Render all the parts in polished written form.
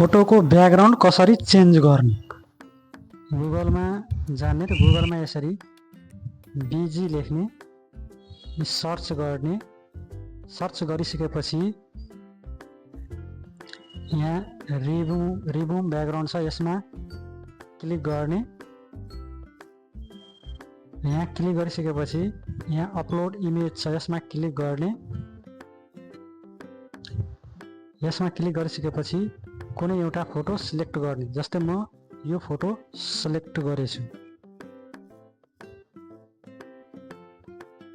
फोटोको ब्याकग्राउन्ड कसरी चेन्ज गर्ने। गुगलमा जाने र गुगलमा यसरी बिजी लेख्ने, सर्च गर्ने। सर्च गरिसकेपछि यहाँ रिमुभ ब्याकग्राउन्ड छ, यसमा क्लिक गर्ने। यहाँ क्लिक गरिसकेपछि यहाँ अपलोड इमेज छ, यसमा क्लिक गर्ने। यसमा क्लिक गरिसकेपछि कुनै एउटा फोटो सिलेक्ट गर्ने। जस्तै म यो फोटो सिलेक्ट गरेछु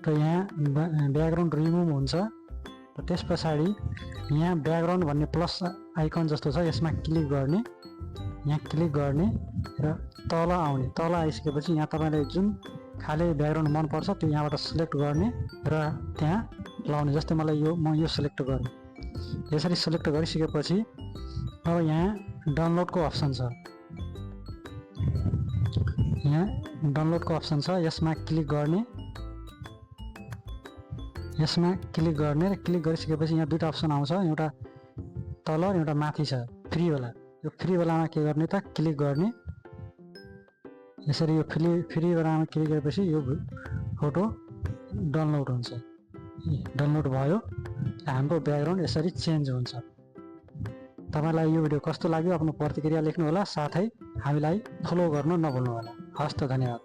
र यहाँ ब्याकग्राउन्ड रिमुभ हुन्छ। र त्यस पछाडि यहाँ ब्याकग्राउन्ड भन्ने प्लस आइकन जस्तो छ, यसमा क्लिक गर्ने। यहाँ क्लिक गर्ने र तल आउने। तल आइसकेपछि यहाँ तपाईलाई जुन खाले ब्याकग्राउन्ड मन पर्छ त्यो यहाँबाट सिलेक्ट गर्ने र त्यहाँ लाउने। जस्तै मलाई म यो सिलेक्ट गर्ने। यसरी सिलेक्ट गरिसकेपछि अब यहाँ डाउनलोडको अप्सन छ। यहाँ डाउनलोडको अप्सन छ, यसमा क्लिक गर्ने। यसमा क्लिक गर्ने र क्लिक गरिसकेपछि यहाँ दुईटा अप्सन आउँछ, एउटा तल र एउटा माथि छ, फ्री वाला। यो फ्री वालामा के गर्ने त क्लिक गर्ने। यसरी यो फ्री वालामा क्लिक गरेपछि यो फोटो डाउनलोड हुन्छ। डाउनलोड भयो, हाम्रो ब्याकग्राउन्ड यसरी चेन्ज हुन्छ। तपाईलाई यो भिडियो कस्तो लाग्यो आफ्नो प्रतिक्रिया लेख्नु होला, साथै हामीलाई फलो गर्न नभुल्नु होला। हस्त, धन्यवाद।